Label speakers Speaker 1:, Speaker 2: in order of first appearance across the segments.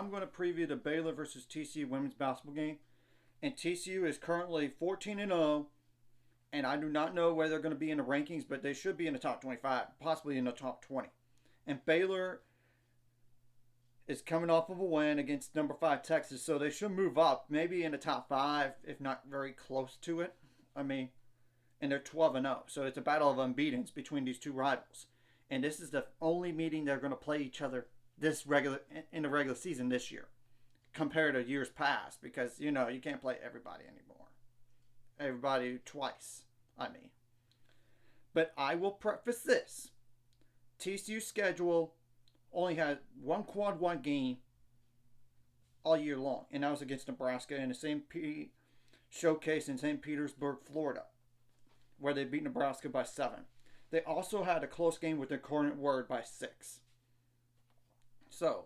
Speaker 1: I'm going to preview the Baylor versus TCU women's basketball game. And TCU is currently 14-0. And I do not know where they're going to be in the rankings, but they should be in the top 25, possibly in the top 20. And Baylor is coming off of a win against number 5 Texas, so they should move up, maybe in the top 5, if not very close to it. I mean, and they're 12-0, so it's a battle of unbeatens between these two rivals. And this is the only meeting they're going to play each other in the regular season this year, compared to years past, because you can't play everybody anymore. Everybody twice, I mean. But I will preface this. TCU's schedule only had one quad 1 game all year long, and that was against Nebraska in the St. Pete Showcase in St. Petersburg, Florida, where they beat Nebraska by 7. They also had a close game with Incarnate Word by 6. So,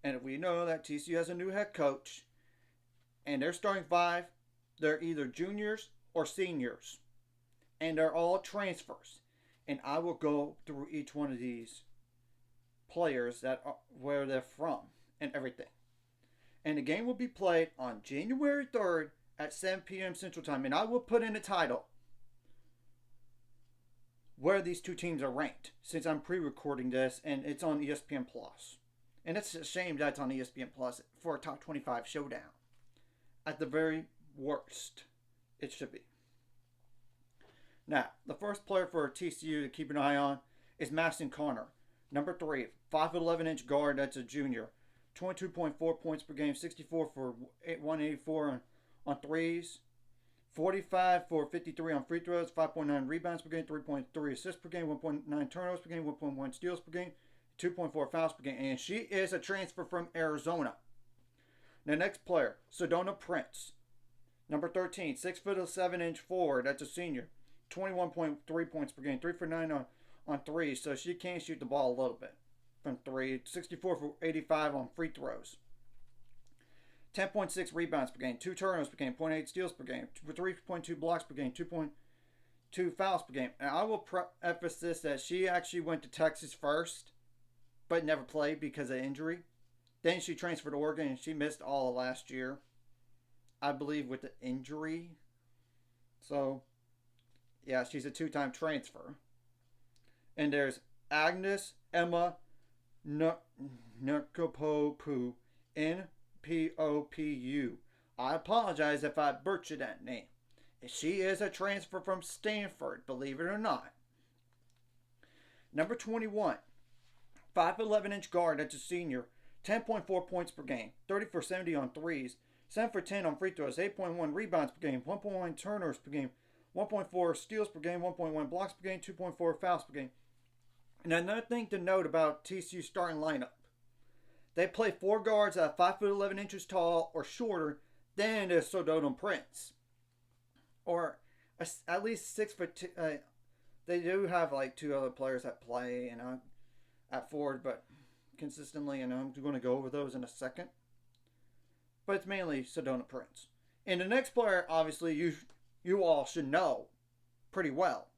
Speaker 1: and we know that TCU has a new head coach, and their starting 5, they're either juniors or seniors, and they're all transfers. And I will go through each one of these players where they're from and everything. And the game will be played on January 3rd at 7 p.m. Central Time. And I will put in the title where these two teams are ranked, since I'm pre-recording this and it's on ESPN Plus. And it's a shame that it's on ESPN Plus for a top 25 showdown. At the very worst, it should be. Now, the first player for TCU to keep an eye on is Madison Connor. Number 3, 5'11" guard, that's a junior. 22.4 points per game, 64 for 184 on threes. 45 for 53 on free throws, 5.9 rebounds per game, 3.3 assists per game, 1.9 turnovers per game, 1.1 steals per game, 2.4 fouls per game. And she is a transfer from Arizona. The next player, Sedona Prince. Number 13, 6'7" forward, that's a senior. 21.3 points per game, 3 for 9 on threes, so she can shoot the ball a little bit from 3. 64 for 85 on free throws. 10.6 rebounds per game, 2 turnovers per game, 0.8 steals per game, 3.2 blocks per game, 2.2 fouls per game. And I will preface this that she actually went to Texas first, but never played because of injury. Then she transferred to Oregon, and she missed all of last year, I believe, with the injury. So, yeah, she's a 2-time transfer. And there's Agnes Emma Nkopopu, Npopu. I apologize if I butchered that name. She is a transfer from Stanford, believe it or not. Number 21, 5'11" guard, that's a senior. 10.4 points per game, 30 for 70 on threes, 7 for 10 on free throws, 8.1 rebounds per game, 1.1 turnovers per game, 1.4 steals per game, 1.1 blocks per game, 2.4 fouls per game. And another thing to note about TCU's starting lineup, they play 4 guards that are 5'11" tall or shorter than the Sedona Prince, or at least 6 foot. They do have like 2 other players that play at forward, but consistently, and I'm going to go over those in a second. But it's mainly Sedona Prince. And the next player, obviously, you all should know pretty well.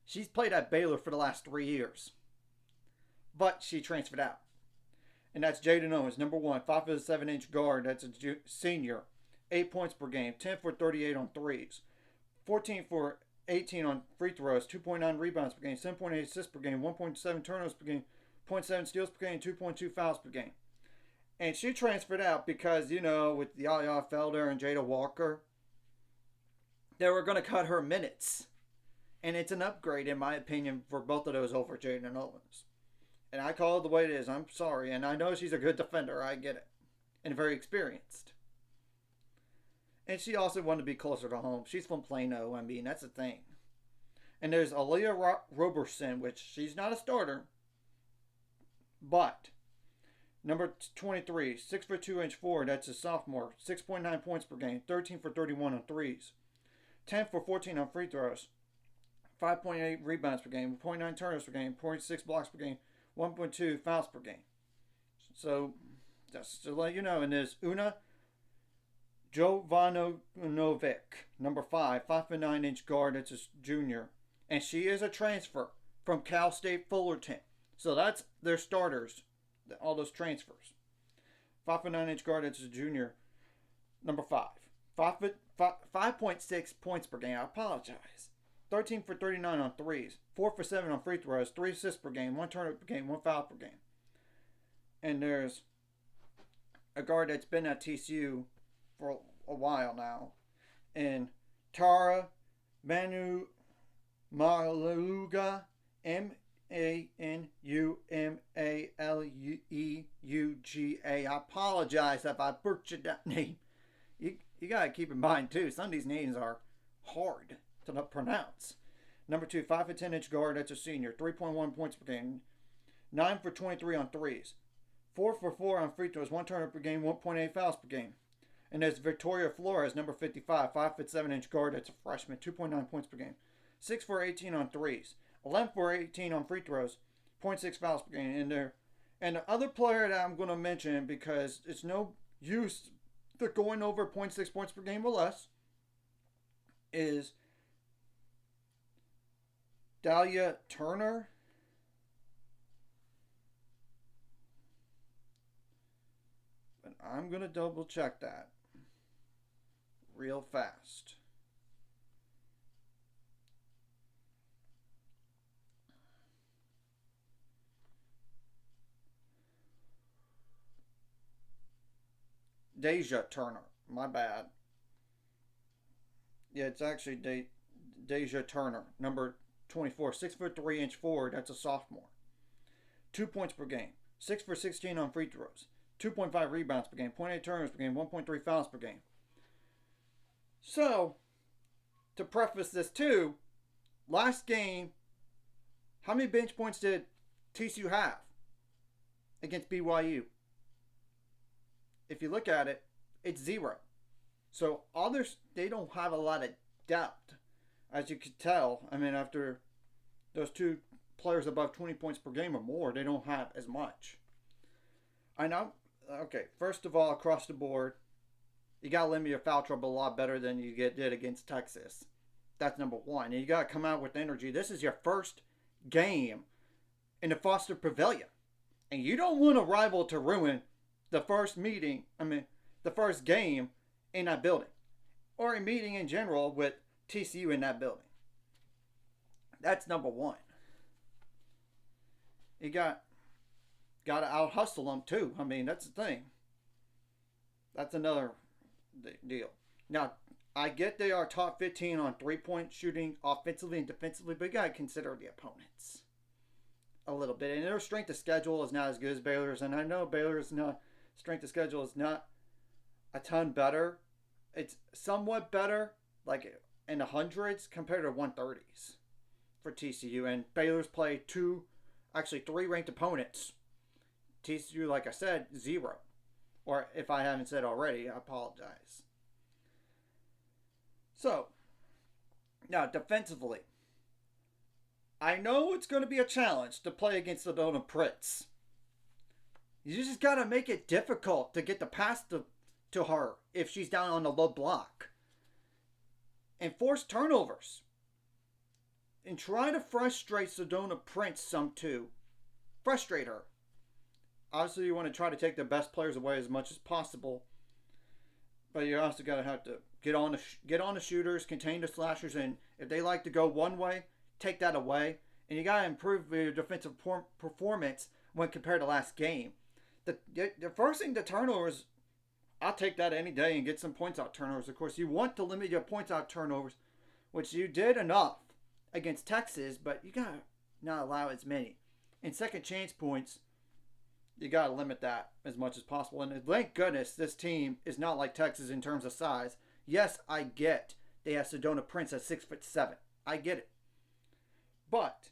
Speaker 1: She's played at Baylor for the last 3 years, but she transferred out. And that's Jaden Owens, number 1, 5'7" guard. That's a senior. 8 points per game, 10 for 38 on threes, 14 for 18 on free throws, 2.9 rebounds per game, 7.8 assists per game, 1.7 turnovers per game, 0.7 steals per game, 2.2 fouls per game. And she transferred out because, with Yaya Felder and Jada Walker, they were going to cut her minutes. And it's an upgrade, in my opinion, for both of those over Jaden Owens. And I call it the way it is. I'm sorry. And I know she's a good defender. I get it. And very experienced. And she also wanted to be closer to home. She's from Plano. I mean, that's the thing. And there's Aaliyah Roberson, which she's not a starter. But number 23, 6'2" forward, that's a sophomore, 6.9 points per game, 13 for 31 on threes, 10 for 14 on free throws, 5.8 rebounds per game, 0.9 turnovers per game, 0.6 blocks per game, 1.2 fouls per game. So, just to let you know, and there's Una Jovanovic, number 5, 5'9" guard, that's a junior, and she is a transfer from Cal State Fullerton. So that's their starters, all those transfers. 5'9" guard. That's a junior. Number 5. 5.6 points per game. I apologize. 13 for 39 on threes. 4 for 7 on free throws. 3 assists per game. 1 turnover per game. 1 foul per game. And there's a guard that's been at TCU for a while now. And Tara Manu Maluga, Manumaleeuga. I apologize if I butchered that name. You got to keep in mind, too, some of these names are hard to pronounce. Number 2, 5'10" guard. That's a senior. 3.1 points per game. 9 for 23 on threes. 4 for 4 on free throws. 1 turnover per game. 1.8 fouls per game. And there's Victoria Flores, number 55. 5'7" guard. That's a freshman. 2.9 points per game. 6 for 18 on threes. 11 for 18 on free throws. 0.6 fouls per game in there. And the other player that I'm going to mention, because it's no use to going over 0.6 points per game or less, is Dahlia Turner. But I'm going to double check that real fast. Deja Turner. My bad. Yeah, it's actually Deja Turner. Number 24. 6'3" forward. That's a sophomore. 2 points per game. 6 for 16 on free throws. 2.5 rebounds per game. 0.8 turnovers per game. 1.3 fouls per game. So, to preface this too, last game, how many bench points did TCU have against BYU? If you look at it, it's 0. So others, they don't have a lot of depth, as you could tell. I mean, after those 2 players above 20 points per game or more, they don't have as much. I know. Okay, first of all, across the board, you got to limit your foul trouble a lot better than you did against Texas. That's number 1. And you got to come out with energy. This is your first game in the Foster Pavilion. And you don't want a rival to ruin the first game in that building. Or a meeting in general with TCU in that building. That's number 1. You got to out-hustle them too. I mean, that's the thing. That's another deal. Now, I get they are top 15 on 3-point shooting offensively and defensively, but you got to consider the opponents a little bit. And their strength of schedule is not as good as Baylor's. And I know Baylor's strength of schedule is not a ton better. It's somewhat better, like in the hundreds compared to 130s for TCU. And Baylor's played 3 ranked opponents. TCU, like I said, 0. Or if I haven't said already, I apologize. So, now defensively, I know it's going to be a challenge to play against the Sedona Prince. You just got to make it difficult to get the pass to her if she's down on the low block. And force turnovers. And try to frustrate Sedona Prince some too. Frustrate her. Obviously, you want to try to take the best players away as much as possible. But you also got to have to get on the shooters, contain the slashers, and if they like to go one way, take that away. And you got to improve your defensive performance when compared to last game. The forcing the turnovers, I'll take that any day and get some points out turnovers. Of course, you want to limit your points out turnovers, which you did enough against Texas, but you got to not allow as many. And second chance points, you got to limit that as much as possible. And thank goodness this team is not like Texas in terms of size. Yes, I get they have Sedona Prince at 6'7". I get it. But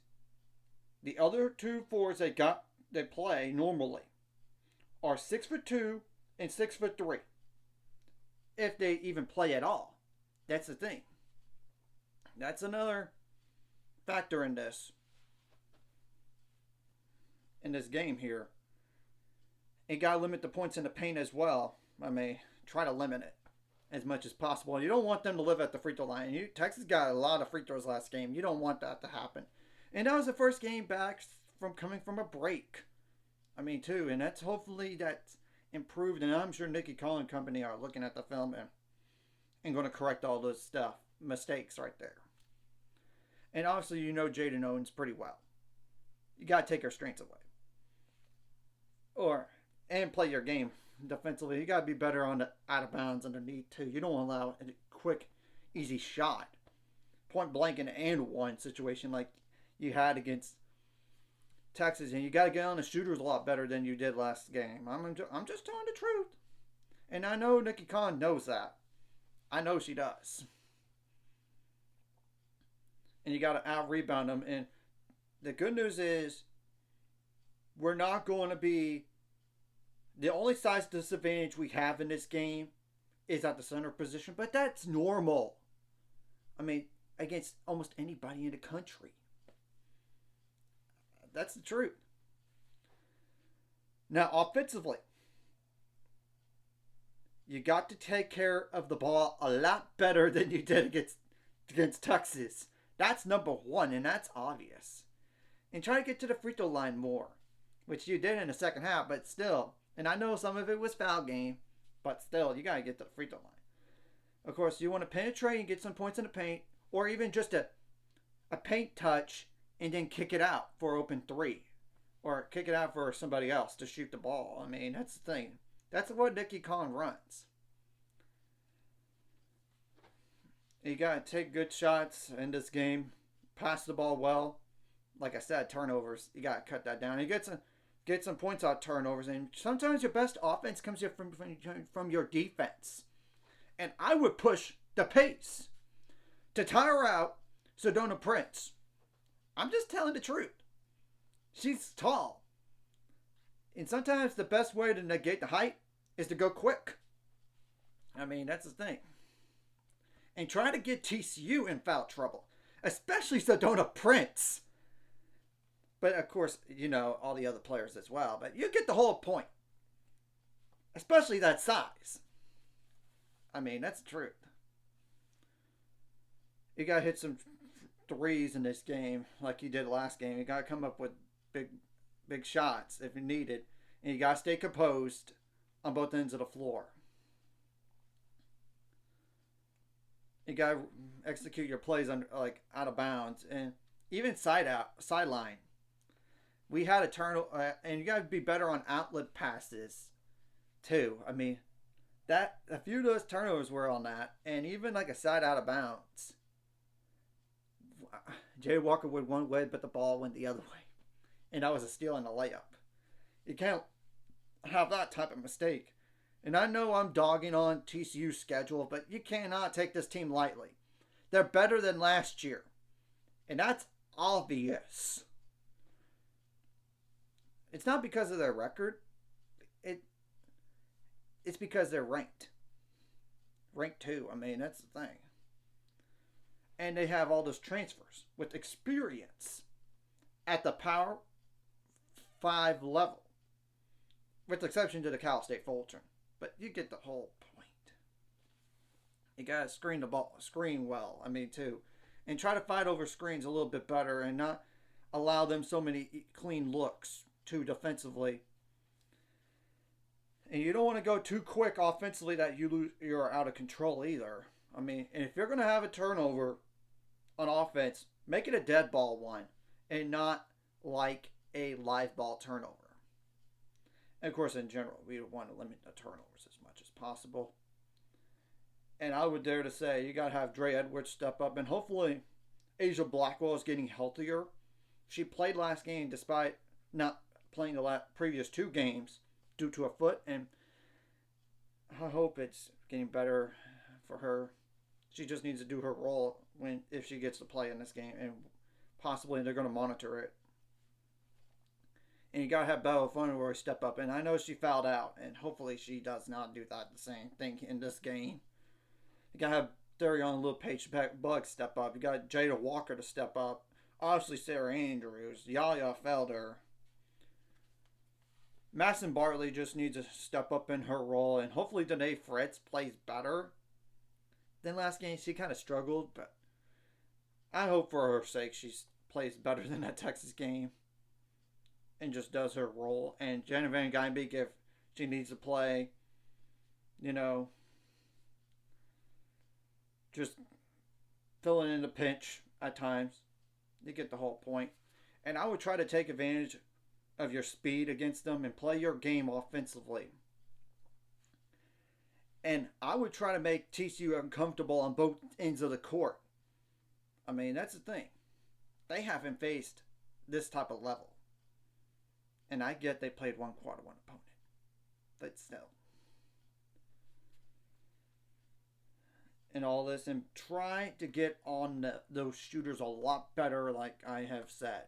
Speaker 1: the other 2 forwards they play normally are 6'2" and 6'3". If they even play at all. That's the thing. That's another factor in this game here. You got to limit the points in the paint as well. I mean, try to limit it as much as possible. You don't want them to live at the free throw line. Texas got a lot of free throws last game. You don't want that to happen. And that was the first game back from coming from a break. I mean, too. And that's hopefully that improved, and I'm sure Nikki Collin Company are looking at the film and going to correct all those mistakes right there. And obviously, you know Jaden Owens pretty well. You got to take her strengths away, and play your game defensively. You got to be better on the out of bounds underneath too. You don't allow a quick, easy shot, point blank in an and one situation like you had against Texas, and you got to get on the shooters a lot better than you did last game. I'm just telling the truth, and I know Nikki Khan knows that. I know she does. And you got to out rebound them. And the good news is, we're not going to be. The only size disadvantage we have in this game is at the center position, but that's normal. I mean, against almost anybody in the country. That's the truth. Now, offensively, you got to take care of the ball a lot better than you did against Texas. That's number one, and that's obvious. And try to get to the free throw line more, which you did in the second half, but still. And I know some of it was foul game, but still, you got to get to the free throw line. Of course, you want to penetrate and get some points in the paint, or even just a paint touch and then kick it out for open three, or kick it out for somebody else to shoot the ball. I mean, that's the thing. That's what Nikki Khan runs. You got to take good shots in this game, pass the ball well. Like I said, turnovers, you got to cut that down. You get some points out turnovers, and sometimes your best offense comes from your defense. And I would push the pace to tire out Sedona Prince. I'm just telling the truth. She's tall. And sometimes the best way to negate the height is to go quick. I mean, that's the thing. And try to get TCU in foul trouble, especially Sedona Prince. But, of course, you know, all the other players as well. But you get the whole point. Especially that size. I mean, that's the truth. You got to hit some threes in this game like you did last game. You got to come up with big shots if you need it. And you got to stay composed on both ends of the floor. You got to execute your plays out of bounds. And even sideline. We had a turnover, and you got to be better on outlet passes, too. I mean, a few of those turnovers were on that, and even like a side out of bounds. Jay Walker went one way, but the ball went the other way, and that was a steal and a layup. You can't have that type of mistake. And I know I'm dogging on TCU's schedule, but you cannot take this team lightly. They're better than last year, and that's obvious. It's not because of their record. It's because they're ranked. Ranked 2. I mean, that's the thing. And they have all those transfers with experience at the Power 5 level. With the exception to the Cal State Fulton. But you get the whole point. You got to screen well. I mean, too. And try to fight over screens a little bit better and not allow them so many clean looks. Too defensively, and you don't want to go too quick offensively that you're out of control either. I mean, and if you're going to have a turnover on offense, make it a dead ball one and not like a live ball turnover. And of course, in general, we want to limit the turnovers as much as possible. And I would dare to say you got to have Dre Edwards step up, and hopefully Asia Blackwell is getting healthier. She played last game despite not playing the previous 2 games due to a foot, and I hope it's getting better for her. She just needs to do her role if she gets to play in this game, and possibly they're going to monitor it. And you got to have Bella Funroy step up, and I know she fouled out, and hopefully she does not do the same thing in this game. You got to have Darion Little Page Bug step up. You got Jada Walker to step up. Obviously Sarah Andrews, Yaya Felder. Madison Bartley just needs to step up in her role, and hopefully Danae Fritz plays better than last game. She kind of struggled, but I hope for her sake she plays better than that Texas game and just does her role. And Jenna Van Geinbeek, if She needs to play, you know, just filling in the pinch at times. You get the whole point. And I would try to take advantage of your speed against them and play your game offensively. And I would try to make TCU uncomfortable on both ends of the court. I mean, that's the thing. They haven't faced this type of level. And I get they played one quad one opponent. But still. And all this. And try to get on those shooters a lot better, like I have said.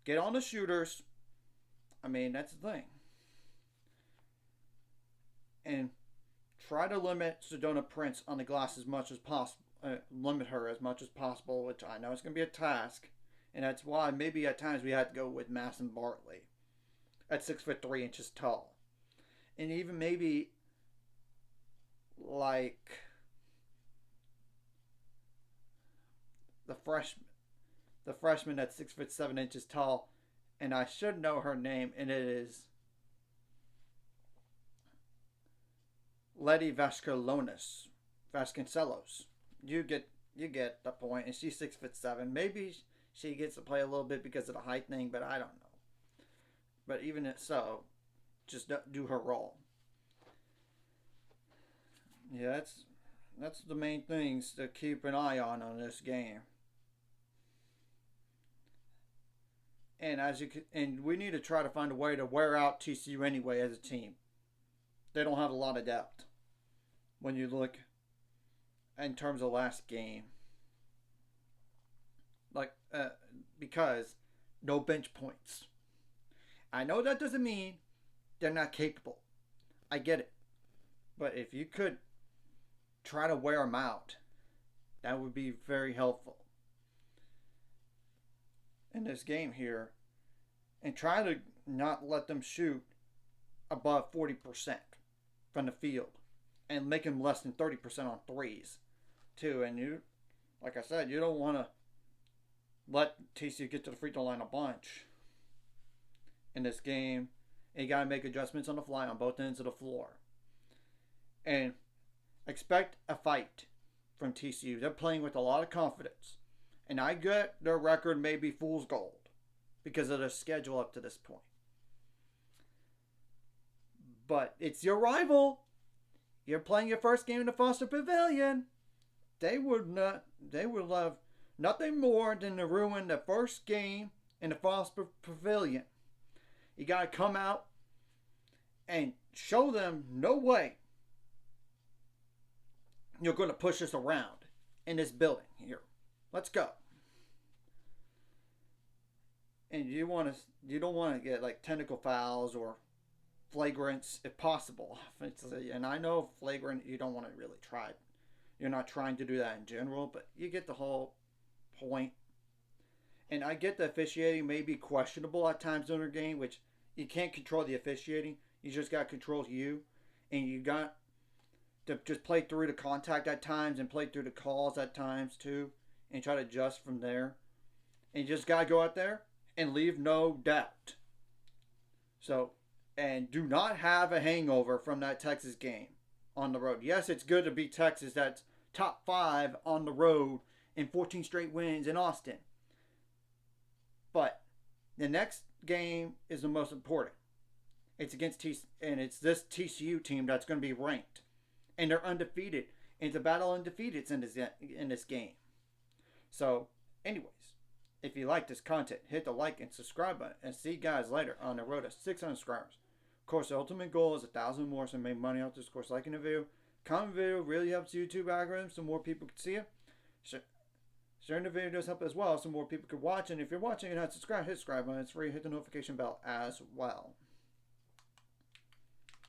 Speaker 1: Get on the shooters. I mean, that's the thing. And try to limit Sedona Prince on the glass as much as possible. Limit her as much as possible, which I know is going to be a task. And that's why maybe at times we had to go with Madison Bartley at 6'3" tall. And even maybe like the freshman at 6'7" tall, and I should know her name, and it is Letty Vasconcelos. You get the point, and she's 6'7". Maybe she gets to play a little bit because of the height thing, but I don't know. But even if so, just do her role. Yeah, that's the main things to keep an eye on this game. And we need to try to find a way to wear out TCU anyway as a team. They don't have a lot of depth when you look in terms of last game. Because no bench points. I know that doesn't mean they're not capable. I get it. But if you could try to wear them out, that would be very helpful in this game here. And try to not let them shoot above 40% from the field. And make them less than 30% on threes, too. And you, like I said, you don't want to let TCU get to the free throw line a bunch in this game. And you got to make adjustments on the fly on both ends of the floor. And expect a fight from TCU. They're playing with a lot of confidence. And I get their record may be fool's gold because of their schedule up to this point. But it's your rival. You're playing your first game in the Foster Pavilion. They would love nothing more than to ruin the first game in the Foster Pavilion. You got to come out and show them no way you're going to push us around in this building here. Let's go. And you don't want to get like technical fouls or flagrants if possible. And I know flagrant, you don't want to really try. You're not trying to do that in general, but you get the whole point. And I get the officiating may be questionable at times during a game, which you can't control the officiating. You just got to control you. And you got to just play through the contact at times and play through the calls at times too. And try to adjust from there. And you just got to go out there and leave no doubt. So, and do not have a hangover from that Texas game on the road. Yes, it's good to beat Texas. That's top 5 on the road in 14 straight wins in Austin. But the next game is the most important. It's against and it's this TCU team that's going to be ranked. And they're undefeated. And it's a battle of undefeateds in this game. So, anyways, if you like this content, hit the like and subscribe button. And see you guys later on the road to 600 subscribers. Of course, the ultimate goal is 1,000 more, so make money off this. Of course, liking the video. Comment the video really helps YouTube algorithm so more people can see it. Sharing the video does help as well so more people can watch. And if you're watching and not subscribed, hit subscribe button. It's free. Hit the notification bell as well.